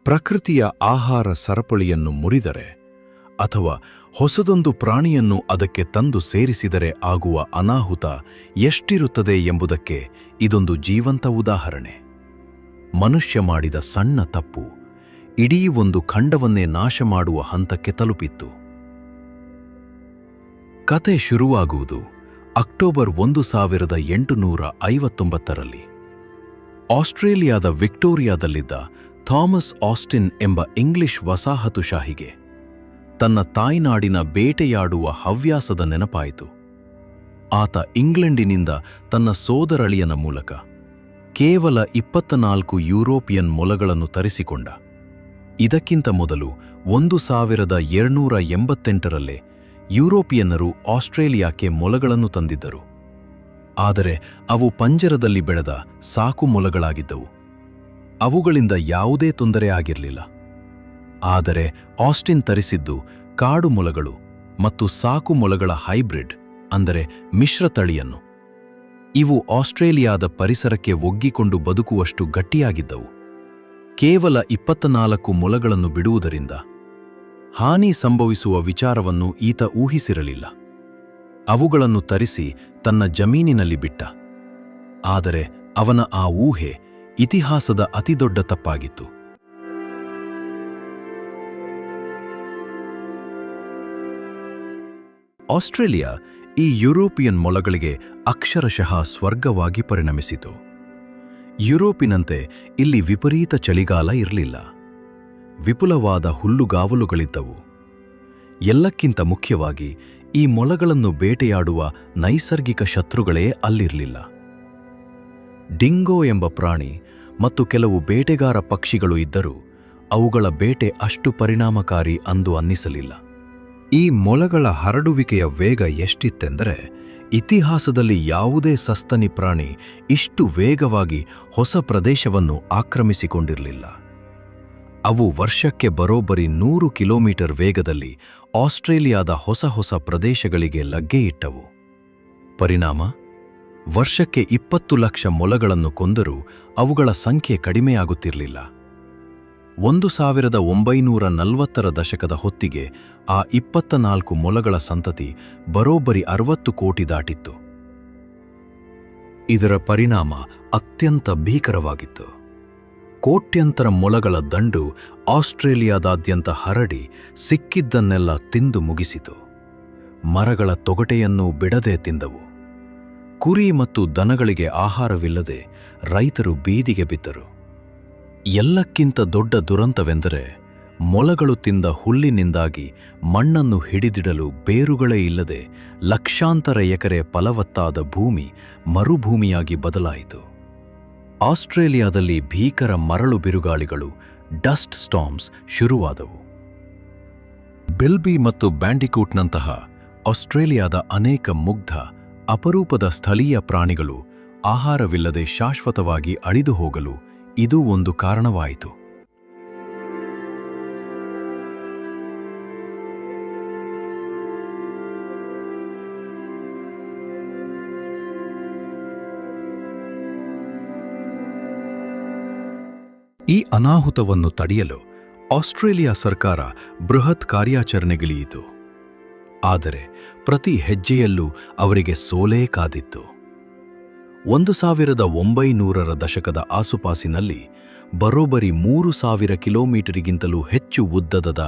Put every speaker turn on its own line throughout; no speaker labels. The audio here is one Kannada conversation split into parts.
ಪ್ರಕೃತಿಯ ಆಹಾರ ಸರಪಳಿಯನ್ನು ಮುರಿದರೆ ಅಥವಾ ಹೊಸದೊಂದು ಪ್ರಾಣಿಯನ್ನು ಅದಕ್ಕೆ ತಂದು ಸೇರಿಸಿದರೆ ಆಗುವ ಅನಾಹುತ ಎಷ್ಟಿರುತ್ತದೆ ಎಂಬುದಕ್ಕೆ ಇದೊಂದು ಜೀವಂತ ಉದಾಹರಣೆ. ಮನುಷ್ಯ ಮಾಡಿದ ಸಣ್ಣ ತಪ್ಪು ಇಡೀ ಒಂದು ಖಂಡವನ್ನೇ ನಾಶ ಮಾಡುವ ಹಂತಕ್ಕೆ ತಲುಪಿತ್ತು. ಕತೆ ಶುರುವಾಗುವುದು ಅಕ್ಟೋಬರ್ 1859ರಲ್ಲಿ. ಆಸ್ಟ್ರೇಲಿಯಾದ ವಿಕ್ಟೋರಿಯಾದಲ್ಲಿದ್ದ ಥಾಮಸ್ ಆಸ್ಟಿನ್ ಎಂಬ ಇಂಗ್ಲಿಷ್ ವಸಾಹತುಶಾಹಿಗೆ ತನ್ನ ತಾಯ್ನಾಡಿನ ಬೇಟೆಯಾಡುವ ಹವ್ಯಾಸದ ನೆನಪಾಯಿತು. ಆತ ಇಂಗ್ಲೆಂಡಿನಿಂದ ತನ್ನ ಸೋದರಳಿಯನ ಮೂಲಕ ಕೇವಲ 24 ಯುರೋಪಿಯನ್ ಮೊಲಗಳನ್ನು ತರಿಸಿಕೊಂಡ. ಇದಕ್ಕಿಂತ ಮೊದಲು 1288ರಲ್ಲೇ ಯುರೋಪಿಯನ್ನರು ಆಸ್ಟ್ರೇಲಿಯಾಕ್ಕೆ ಮೊಲಗಳನ್ನು ತಂದಿದ್ದರು. ಆದರೆ ಅವು ಪಂಜರದಲ್ಲಿ ಬೆಳೆದ ಸಾಕು ಮೊಲಗಳಾಗಿದ್ದವು. ಅವುಗಳಿಂದ ಯಾವುದೇ ತೊಂದರೆ ಆಗಿರಲಿಲ್ಲ. ಆದರೆ ಆಸ್ಟಿನ್ ತರಿಸಿದ್ದು ಕಾಡು ಮೊಲಗಳು ಮತ್ತು ಸಾಕು ಮೊಲಗಳ ಹೈಬ್ರಿಡ್, ಅಂದರೆ ಮಿಶ್ರ ತಳಿಯನ್ನು. ಇವು ಆಸ್ಟ್ರೇಲಿಯಾದ ಪರಿಸರಕ್ಕೆ ಒಗ್ಗಿಕೊಂಡು ಬದುಕುವಷ್ಟು ಗಟ್ಟಿಯಾಗಿದ್ದವು. ಕೇವಲ 24 ಮೊಲಗಳನ್ನು ಬಿಡುವುದರಿಂದ ಹಾನಿ ಸಂಭವಿಸುವ ವಿಚಾರವನ್ನು ಈತ ಊಹಿಸಿರಲಿಲ್ಲ. ಅವುಗಳನ್ನು ತರಿಸಿ ತನ್ನ ಜಮೀನಿನಲ್ಲಿ ಬಿಟ್ಟ. ಆದರೆ ಅವನ ಆ ಊಹೆ ಇತಿಹಾಸದ ಅತಿದೊಡ್ಡ ತಪ್ಪಾಗಿತ್ತು. ಆಸ್ಟ್ರೇಲಿಯಾ ಈ ಯುರೋಪಿಯನ್ ಮೊಲಗಳಿಗೆ ಅಕ್ಷರಶಃ ಸ್ವರ್ಗವಾಗಿ ಪರಿಣಮಿಸಿತು. ಯುರೋಪಿನಂತೆ ಇಲ್ಲಿ ವಿಪರೀತ ಚಳಿಗಾಲ ಇರಲಿಲ್ಲ. ವಿಪುಲವಾದ ಹುಲ್ಲುಗಾವಲುಗಳಿದ್ದವು. ಎಲ್ಲಕ್ಕಿಂತ ಮುಖ್ಯವಾಗಿ ಈ ಮೊಲಗಳನ್ನು ಬೇಟೆಯಾಡುವ ನೈಸರ್ಗಿಕ ಶತ್ರುಗಳೇ ಅಲ್ಲಿರಲಿಲ್ಲ. ಡಿಂಗೋ ಎಂಬ ಪ್ರಾಣಿ ಮತ್ತು ಕೆಲವು ಬೇಟೆಗಾರ ಪಕ್ಷಿಗಳು ಇದ್ದರೂ ಅವುಗಳ ಬೇಟೆ ಅಷ್ಟು ಪರಿಣಾಮಕಾರಿ ಅಂದು ಅನ್ನಿಸಲಿಲ್ಲ. ಈ ಮೊಲಗಳ ಹರಡುವಿಕೆಯ ವೇಗ ಎಷ್ಟಿತ್ತೆಂದರೆ ಇತಿಹಾಸದಲ್ಲಿ ಯಾವುದೇ ಸಸ್ತನಿ ಪ್ರಾಣಿ ಇಷ್ಟು ವೇಗವಾಗಿ ಹೊಸ ಪ್ರದೇಶವನ್ನು ಆಕ್ರಮಿಸಿಕೊಂಡಿರಲಿಲ್ಲ. ಅವು ವರ್ಷಕ್ಕೆ ಬರೋಬ್ಬರಿ 100 ಕಿಲೋಮೀಟರ್ ವೇಗದಲ್ಲಿ ಆಸ್ಟ್ರೇಲಿಯಾದ ಹೊಸ ಪ್ರದೇಶಗಳಿಗೆ ಲಗ್ಗೆಯಿಟ್ಟವು. ಪರಿಣಾಮ, ವರ್ಷಕ್ಕೆ 20 ಲಕ್ಷ ಮೊಲಗಳನ್ನು ಕೊಂದರೂ ಅವುಗಳ ಸಂಖ್ಯೆ ಕಡಿಮೆಯಾಗುತ್ತಿರಲಿಲ್ಲ. 1940ರ ದಶಕದ ಹೊತ್ತಿಗೆ ಆ 24 ಮೊಲಗಳ ಸಂತತಿ ಬರೋಬ್ಬರಿ 60 ಕೋಟಿ ದಾಟಿತ್ತು. ಇದರ ಪರಿಣಾಮ ಅತ್ಯಂತ ಭೀಕರವಾಗಿತ್ತು. ಕೋಟ್ಯಂತರ ಮೊಲಗಳ ದಂಡು ಆಸ್ಟ್ರೇಲಿಯಾದಾದ್ಯಂತ ಹರಡಿ ಸಿಕ್ಕಿದ್ದನ್ನೆಲ್ಲ ತಿಂದು ಮುಗಿಸಿತು. ಮರಗಳ ತೊಗಟೆಯನ್ನೂ ಬಿಡದೆ ತಿಂದವು. ಕುರಿ ಮತ್ತು ದನಗಳಿಗೆ ಆಹಾರವಿಲ್ಲದೆ ರೈತರು ಬೀದಿಗೆ ಬಿದ್ದರು. ಎಲ್ಲಕ್ಕಿಂತ ದೊಡ್ಡ ದುರಂತವೆಂದರೆ ಮೊಲಗಳು ತಿಂದ ಹುಲ್ಲಿನಿಂದಾಗಿ ಮಣ್ಣನ್ನು ಹಿಡಿದಿಡಲು ಬೇರುಗಳೇ ಇಲ್ಲದೆ ಲಕ್ಷಾಂತರ ಎಕರೆ ಫಲವತ್ತಾದ ಭೂಮಿ ಮರುಭೂಮಿಯಾಗಿ ಬದಲಾಯಿತು. ಆಸ್ಟ್ರೇಲಿಯಾದಲ್ಲಿ ಭೀಕರ ಮರಳು ಬಿರುಗಾಳಿಗಳು, ಡಸ್ಟ್ ಸ್ಟಾರ್ಮ್ಸ್ ಶುರುವಾದವು. ಬಿಲ್ಬಿ ಮತ್ತು ಬ್ಯಾಂಡಿಕೂಟ್ನಂತಹ ಆಸ್ಟ್ರೇಲಿಯಾದ ಅನೇಕ ಮುಗ್ಧ, ಅಪರೂಪದ ಸ್ಥಳೀಯ ಪ್ರಾಣಿಗಳು ಆಹಾರವಿಲ್ಲದೆ ಶಾಶ್ವತವಾಗಿ ಅಳಿದು ಹೋಗಲು ಇದು ಒಂದು ಕಾರಣವಾಯಿತು. ಈ ಅನಾಹುತವನ್ನು ತಡೆಯಲು ಆಸ್ಟ್ರೇಲಿಯಾ ಸರ್ಕಾರ ಬೃಹತ್ ಕಾರ್ಯಾಚರಣೆಗಿಳಿಯಿತು. ಆದರೆ ಪ್ರತಿ ಹೆಜ್ಜೆಯಲ್ಲೂ ಅವರಿಗೆ ಸೋಲೇ ಕಾದಿತ್ತು. 1900ರ ದಶಕದ ಆಸುಪಾಸಿನಲ್ಲಿ ಬರೋಬ್ಬರಿ 3000 ಕಿಲೋಮೀಟರಿಗಿಂತಲೂ ಹೆಚ್ಚು ಉದ್ದದ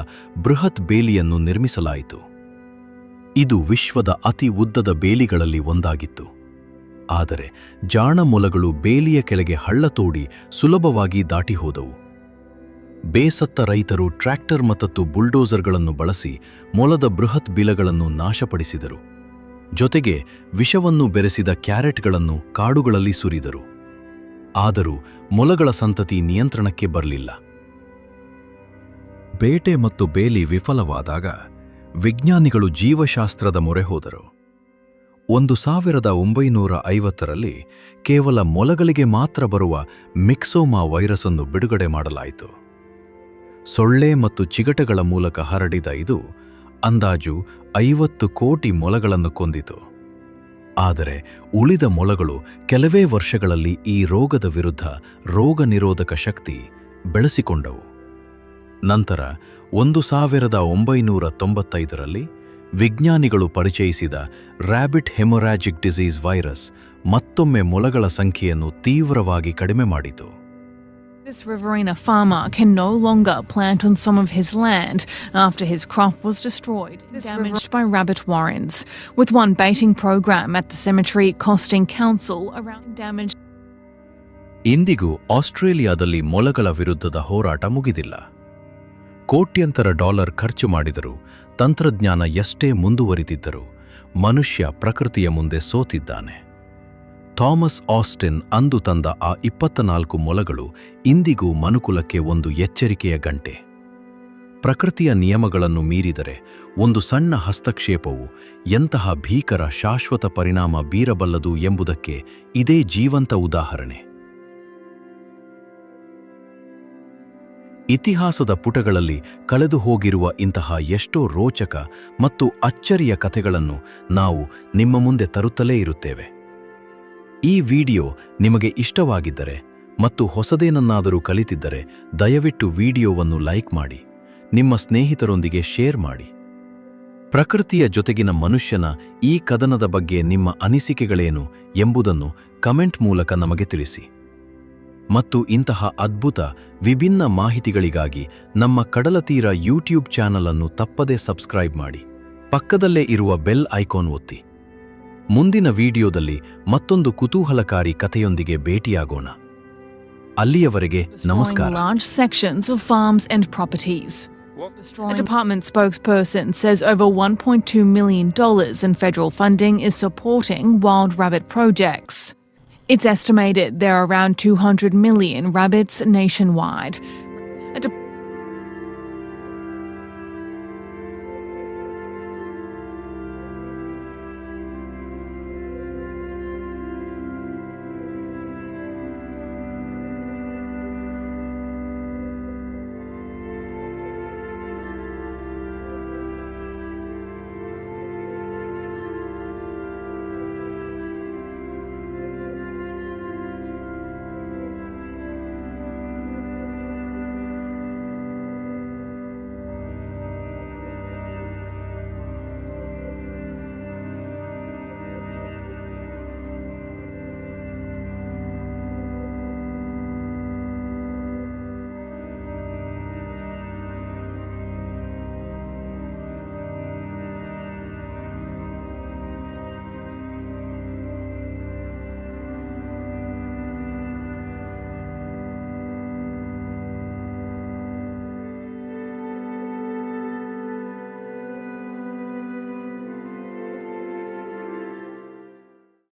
ಬೃಹತ್ ಬೇಲಿಯನ್ನು ನಿರ್ಮಿಸಲಾಯಿತು. ಇದು ವಿಶ್ವದ ಅತಿ ಉದ್ದದ ಬೇಲಿಗಳಲ್ಲಿ ಒಂದಾಗಿತ್ತು. ಆದರೆ ಜಾಣ ಮೊಲಗಳು ಬೇಲಿಯ ಕೆಳಗೆ ಹಳ್ಳ ತೋಡಿ ಸುಲಭವಾಗಿ ದಾಟಿ ಹೋದವು. ಬೇಸತ್ತ ರೈತರು ಟ್ರ್ಯಾಕ್ಟರ್ ಮತ್ತು ಬುಲ್ಡೋಸರ್ಗಳನ್ನು ಬಳಸಿ ಮೊಲದ ಬೃಹತ್ ಬಿಲಗಳನ್ನು ನಾಶಪಡಿಸಿದರು. ಜೊತೆಗೆ ವಿಷವನ್ನು ಬೆರೆಸಿದ ಕ್ಯಾರೆಟ್ಗಳನ್ನು ಕಾಡುಗಳಲ್ಲಿ ಸುರಿದರು. ಆದರೂ ಮೊಲಗಳ ಸಂತತಿ ನಿಯಂತ್ರಣಕ್ಕೆ ಬರಲಿಲ್ಲ. ಬೇಟೆ ಮತ್ತು ಬೇಲಿ ವಿಫಲವಾದಾಗ ವಿಜ್ಞಾನಿಗಳು ಜೀವಶಾಸ್ತ್ರದ ಮೊರೆ ಹೋದರು. 1950ರಲ್ಲಿ ಕೇವಲ ಮೊಲಗಳಿಗೆ ಮಾತ್ರ ಬರುವ ಮಿಕ್ಸೋಮಾ ವೈರಸ್ ಅನ್ನು ಬಿಡುಗಡೆ ಮಾಡಲಾಯಿತು. ಸೊಳ್ಳೆ ಮತ್ತು ಚಿಗಟಗಳ ಮೂಲಕ ಹರಡಿದ ಇದು ಅಂದಾಜು 50 ಕೋಟಿ ಮೊಲಗಳನ್ನು ಕೊಂದಿತು. ಆದರೆ ಉಳಿದ ಮೊಲಗಳು ಕೆಲವೇ ವರ್ಷಗಳಲ್ಲಿ ಈ ರೋಗದ ವಿರುದ್ಧ ರೋಗ ನಿರೋಧಕ ಶಕ್ತಿ ಬೆಳೆಸಿಕೊಂಡವು. ನಂತರ 1995ರಲ್ಲಿ ವಿಜ್ಞಾನಿಗಳು ಪರಿಚಯಿಸಿದ ರ್ಯಾಬಿಟ್ ಹೆಮೊರಾಜಿಕ್ ಡಿಸೀಸ್ ವೈರಸ್ ಮತ್ತೊಮ್ಮೆ ಮೊಲಗಳ ಸಂಖ್ಯೆಯನ್ನು ತೀವ್ರವಾಗಿ ಕಡಿಮೆ ಮಾಡಿತು.
This Riverina farmer can no longer plant on some of his land after his crop was destroyed, damaged by rabbit warrens, with one baiting program at the cemetery costing council around damage.
ಇಂದಿಗೂ ಆಸ್ಟ್ರೇಲಿಯಾದಲ್ಲಿ ಮೊಲಗಳ ವಿರುದ್ಧದ ಹೋರಾಟ ಮುಗಿದಿಲ್ಲ. ಕೋಟ್ಯಂತರ ಡಾಲರ್ ಖರ್ಚು ಮಾಡಿದರೂ, ತಂತ್ರಜ್ಞಾನ ಎಷ್ಟೇ ಮುಂದುವರಿದಿದ್ದರೂ ಮನುಷ್ಯ ಪ್ರಕೃತಿಯ ಮುಂದೆ ಸೋತಿದ್ದಾನೆ. ಥಾಮಸ್ ಆಸ್ಟಿನ್ ಅಂದು ತಂದ ಆ 24 ಮೊಲಗಳು ಇಂದಿಗೂ ಮನುಕುಲಕ್ಕೆ ಒಂದು ಎಚ್ಚರಿಕೆಯ ಗಂಟೆ. ಪ್ರಕೃತಿಯ ನಿಯಮಗಳನ್ನು ಮೀರಿದರೆ ಒಂದು ಸಣ್ಣ ಹಸ್ತಕ್ಷೇಪವು ಎಂತಹ ಭೀಕರ ಶಾಶ್ವತ ಪರಿಣಾಮ ಬೀರಬಲ್ಲದು ಎಂಬುದಕ್ಕೆ ಇದೇ ಜೀವಂತ ಉದಾಹರಣೆ. ಇತಿಹಾಸದ ಪುಟಗಳಲ್ಲಿ ಕಳೆದು ಹೋಗಿರುವ ಇಂತಹ ಎಷ್ಟೋ ರೋಚಕ ಮತ್ತು ಅಚ್ಚರಿಯ ಕಥೆಗಳನ್ನು ನಾವು ನಿಮ್ಮ ಮುಂದೆ ತರುತ್ತಲೇ ಇರುತ್ತೇವೆ. ಈ ವಿಡಿಯೋ ನಿಮಗೆ ಇಷ್ಟವಾಗಿದ್ದರೆ ಮತ್ತು ಹೊಸದೇನನ್ನಾದರೂ ಕಲಿತಿದ್ದರೆ ದಯವಿಟ್ಟು ವಿಡಿಯೋವನ್ನು ಲೈಕ್ ಮಾಡಿ, ನಿಮ್ಮ ಸ್ನೇಹಿತರೊಂದಿಗೆ ಶೇರ್ ಮಾಡಿ. ಪ್ರಕೃತಿಯ ಜೊತೆಗಿನ ಮನುಷ್ಯನ ಈ ಕದನದ ಬಗ್ಗೆ ನಿಮ್ಮ ಅನಿಸಿಕೆಗಳೇನು ಎಂಬುದನ್ನು ಕಮೆಂಟ್ ಮೂಲಕ ನಮಗೆ ತಿಳಿಸಿ. ಮತ್ತು ಇಂತಹ ಅದ್ಭುತ ವಿಭಿನ್ನ ಮಾಹಿತಿಗಳಿಗಾಗಿ ನಮ್ಮ ಕಡಲತೀರ ಯೂಟ್ಯೂಬ್ ಚಾನಲ್ ಅನ್ನು ತಪ್ಪದೇ ಸಬ್ಸ್ಕ್ರೈಬ್ ಮಾಡಿ. ಪಕ್ಕದಲ್ಲೇ ಇರುವ ಬೆಲ್ ಐಕಾನ್ ಒತ್ತಿ. ಮುಂದಿನ ವಿಡಿಯೋದಲ್ಲಿ ಮತ್ತೊಂದು ಕುತೂಹಲಕಾರಿ ಕಥೆಯೊಂದಿಗೆ ಭೇಟಿಯಾಗೋಣ. ಅಲ್ಲಿಯವರೆಗೆ ನಮಸ್ಕಾರ.
Large sections of farms and properties. A department spokesperson says over $1.2 million in federal funding is supporting wild rabbit projects. It's estimated there are around 200 million rabbits nationwide.